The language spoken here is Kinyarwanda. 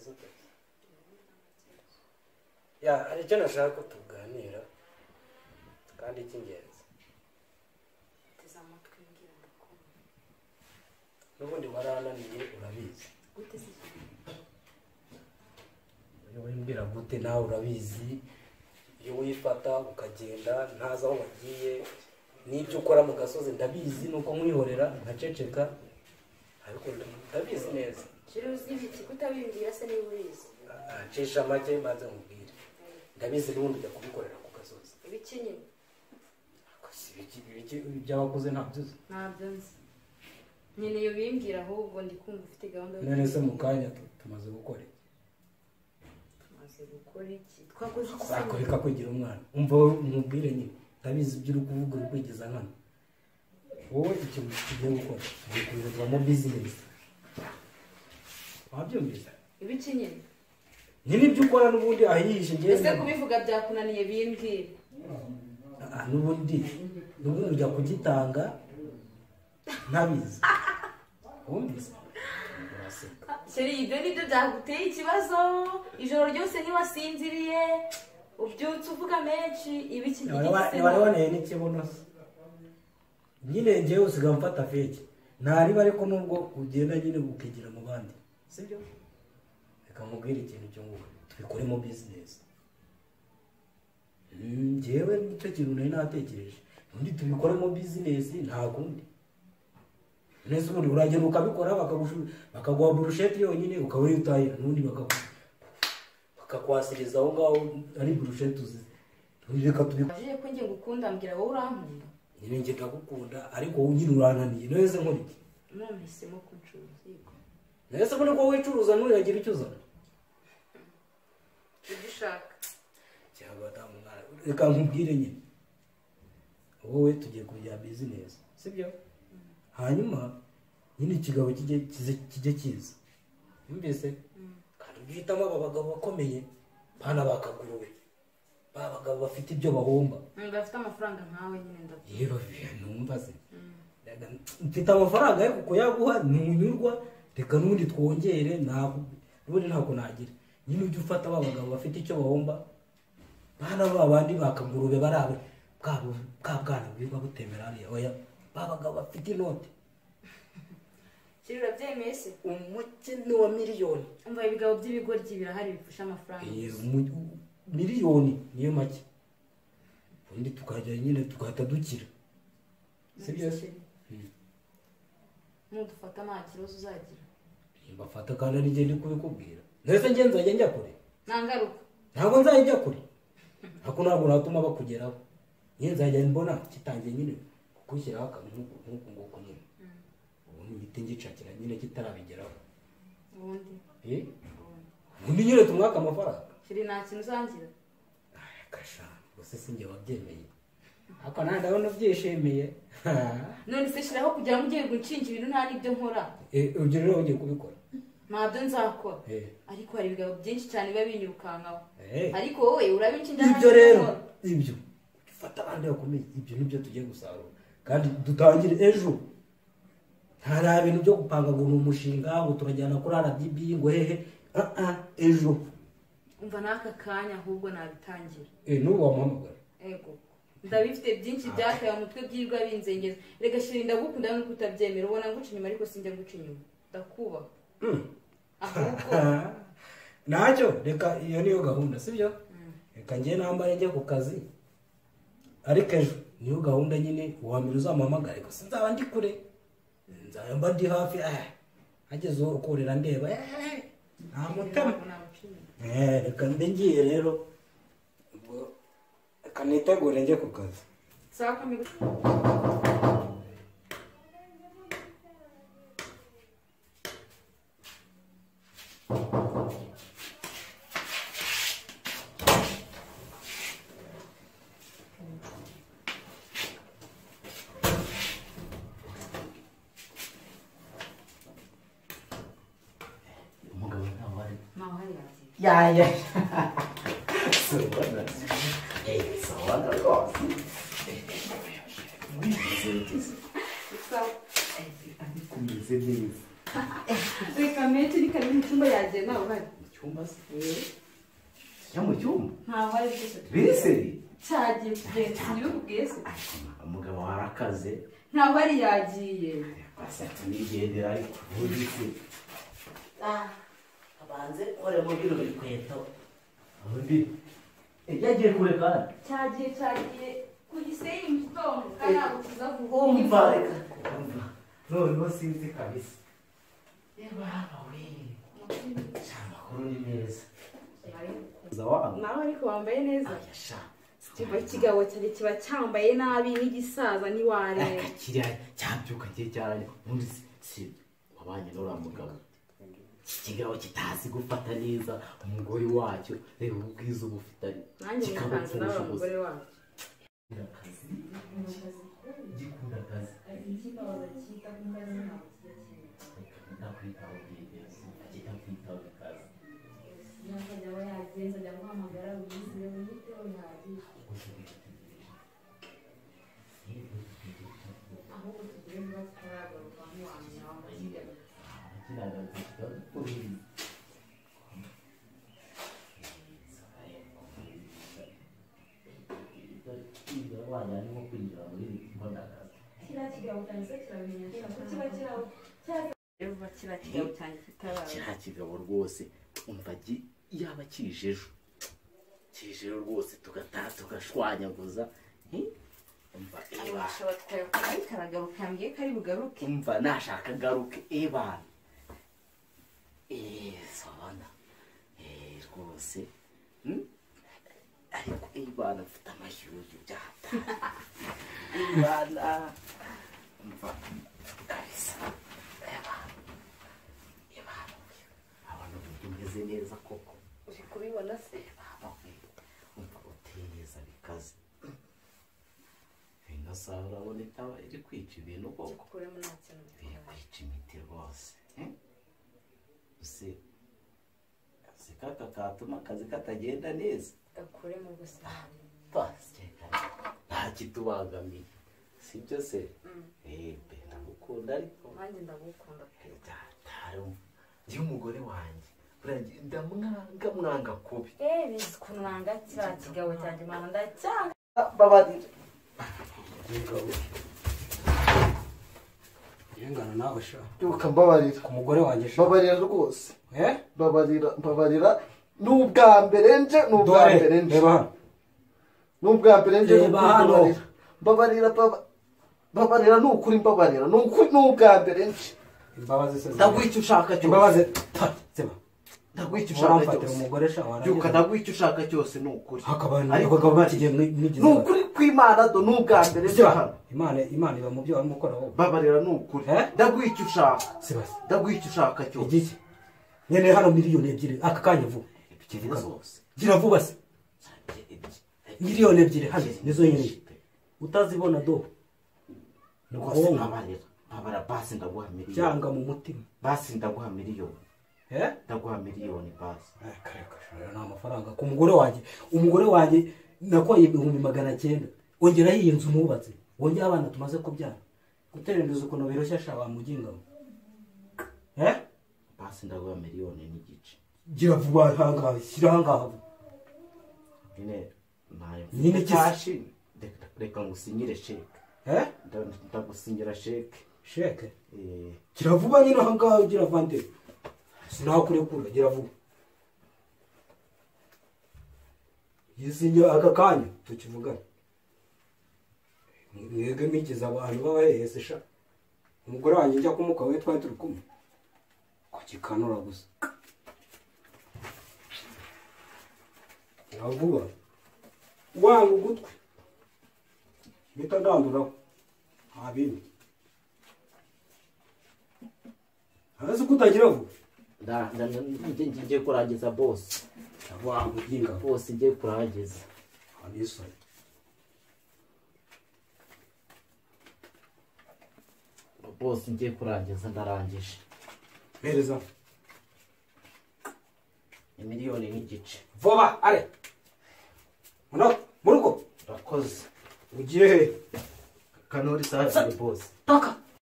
umeze ute ya hari icyo nashaka ko tuganira kandi cy'ingenzi teza amatwi mbwira ndakubona n'ubundi warananiye urabizi gute se iyo wimbwira gute nawe urabizi iyo wifata ukagenda ntazi aho wagiye n'ibyo ukora mu gasozi ndabizi nuko nkwihorera nkaceceka ariko ndabizi neza shira uzi ibiki kutabimbwira se niba ubizi cisha make maze nkubwire ndabizi n'ubundi ujya kubikorera ku gasozi ibiki nyine ibiki by'abakuze ntabyo uzi ntabyo nzi nyine iyo bimbwira ahubwo ndi kumva ufite gahunda none se mu kanya tumaze gukora iki tumaze gukora iki twakoze iki sakoreka kugira umwana umva nkubwire nyine ndabizi ibyo uri kuvuga uri kwigeza nkana wowe ikintu tugiye gukora tugiye kubirizwamo bizinesi wabyumvise ibiki nyine nyine ibyo ukora n'ubundi ahihishe ngewe ese kubivuga byakunaniye bimbwira n'ubundi ujya kugitanga ntabizi wumvise uraseka sheri ibyo nibyo byaguteye ikibazo ijoro ryose ntiwasinziriye ubyutse uvuga menshi ibiki ntiwari n'ikibuno se nyine ngewe usigaye mfata feke ntariba ariko nubwo ugenda nyine ukigira mu bandi sibyo reka nkubwire ikintu cyo nguko tubikoremo bizinesi ngewe nicyo kintu nari natekereje ubundi tubikoremo bizinesi nta kundi neza ubundi uragenda ukabikora bakaguha burusheti yonyine ukaba uri utahira n'ubundi bakakwasiriza aho ngaho ari burusheti uzi reka tubikore aje ko ngiye gukunda mbwira wowe urankunda nyine njye ndagukunda ariko wowe nyine urananiye neza nkora iki none hisemo kuncuruza yego neza ubona ko wicuruza nturagira icyo uzana ibyo ushaka cyangwa mwana reka nkubwire nyine wowe tugiye kujya bizinesi sibyo hanyuma nyine ikigabo kijye kiza mbese kandi ugihitamo aba bagabo bakomeye bana bakagurube ba bagabo bafite ibyo bahomba bafite amafaranga nkawe nyine ndabyo yewe numvaze mfite amafaranga ariko kuyaguha ntunyurwa reka n'ubundi twongere n'ubundi ntabwo nagira nyine ujye ufata ba bagabo bafite icyo bahomba bana babandi bakagurube barabe bwa bwana bwirirwa butemera hariya oya ba bagabo bafite inote kiri urabyemeye se umukene wa miliyoni umva ibigabo by'ibigoryi birahari bifasha amafaranga miliyoni niyo make ubundi tukajya nyine tugahita dukira sibyo se nudufata nta kibazo uzagira mbafata kandi ari ngende kubikubwira ndetse njye nzajya njya kure nta ngaruka ntabwo nzajya kure ariko ntabwo natuma bakugeraho nyine nzajya mbona kitangiye nyine kukushyiraho akantu nk'uku nguku nyine ubundi ngite ngicakira nyine kitarabigeraho ubundi nyine tumwaka amafaranga kiri nta kintu uzangira kasha gusa sinjye wabyemeye ariko nawe ndabona ubyishimiye none se shiraho kugira ngo ugiye gucinja ibintu nta n'ibyo nkora urugero rero ugiye kubikora ntabyo nzakora ariko hari ibigabo byinshi cyane biba binyirukankaho ariko wowe urabicinja ibyo rero ibyo ufata abandi bakomeye ibyo nibyo tugiye gusarura kandi dutangire ejo nta bintu byo gupanga ngo ni umushinga ngo turajyana kuri RDB ngo hehe ejo umva n'aka kanya ahubwo nabitangira n'ubu wamuhamagara ego ndabifite byinshi byakaye mu mutwe byirwa binzengeza rega shiri ndagukunda nuko utabyemera ubona nguca inyuma ariko sinjya nguca inyuma ndakubaha ahubwo ntacyo reka iyo niyo gahunda sibyo reka njye nambare njye ku kazi ariko ejo niyo gahunda nyine uwambere uzamuhamagare gusa nzaba ndi kure nzaba ndi hafi hageze uwo ukorera ndeba nta mutema reka mbe ngiye rero reka nitegure njye ku kazi Yeah. So wonderful. It's so wonderful. reka menshi ni kari mu cyumba yagiye nawe uhari cyumba se ya mu cyumba ntaho ari byose biseri cyagiye kugenda ntibikubwiye se umugabo warakaze ntaho ari yagiye basata nigendera ariko ubise abanze ore mu biro bikweto undi yagiye kure kandi cyagiye ku Gisenyi mu gitondo kandi ntabwo tuzavuga umva reka umva noneho sinzi kabisa baba we amakuru ni meza nawe ariko wambaye neza ayasha ikigabo cyari kiba cyambaye nabi nk'igisaza ntiwareba kiriya cyabyuka gihe cyane ubundi si wabanye n'uriya mugabo iki kigabo kitazi gufata neza umugore wacyo reba ubwiza uba ufite nanjye mukanze nawe umugore wacyo gikunda akazi ikibazo cyita ku kazi ntabwo ndakwitaho byigeze kitakwitaho akazi yakajya aba yagenza ajya guhamagara ubwize wiyiteho yahagije ahubwo tugire niba tutaragaruka nk'uwamenya wambaye kiriya kigabo rwose umva yaba kijejo rwose tugataha tugashwanyaguza umva umva nashaka garuke ebana sabana rwose ariko ebana mfite amashyushyu byatari ebana umva kabisa abantu tumeze neza koko uri kubibona se umva uteye neza bikaze ino saha urabona itaba iri kwica ibintu koko kuremo nta kintu iri kwica imiti rwose se kaka katuma akazi katagenda neza gakuremo gusa nta kitubangamiye sibyo se ndagukunda ariko nanjye ndagukunda pe njye umugore wanjye ndamwanga kubi bizi ukuntu nanga kiriya kigabo cyanjye mana ndacyanga babarira yengana nawe sha byuka mbabarira ku mugore wanjye sha mbabarira rwose eh mbabarira n'ubwa mbere nje n'ubwa mbere nje reba hano n'ubwa mbere nje reba hano mbabarira n'ukuri mbabarira n'ubwa mbere nje imbabazi se ndagwicyo ushaka cyose imbabazi seba ndagwicyo ushaka cyose umugore sha byuka ndagwicyo ushaka cyose n'ukuri hakabana abagabo bakigiye mwigize n'ukuri kw'Imana do n'ubwa mbere nje hano imana iba mu byo arimo gukora wowe babarira n'ukuri ndagwicyo ushaka seba ndagwicyo ushaka cyose igiki nyene hano miliyoni 2 aka kanya vuba gira vuba se miliyoni 2 hano nizo nyene utazibona do nuko babara basi ndaguha miliyoni cyanga mu mutima basi ndaguha miliyoni ndaguha miliyoni basi kareka na amafaranga ku umugore wanjye nakoye 900 ongera iyi nzu nubatse wongera abana tumaze kubyara guterendeza ukuntu biroshya sha bamuginga basi ndaguha miliyoni n'igice gira vuba hanga shiranga nyine cyashi reka ngusinyire sheke ndagusinyira sheke gira vuba nyine hanga gira vande sinaho kurekura gira vuba yisinya aka kanya tukivugana mwege migize abantu babahese sha umugore wanjye njya kumuka we twari turi kumwe kukikanura gusa yavuga wanga ugutwi bita ndanduraho nta bindi harazi kutagira vuba ngiye kurangiza boss wanga uginga boss ngiye kurangiza anisore boss ngiye kurangiza ndarangije bereza miliyoni n'igice vuba are murugo urakoze ugiye he kanori safi boss taka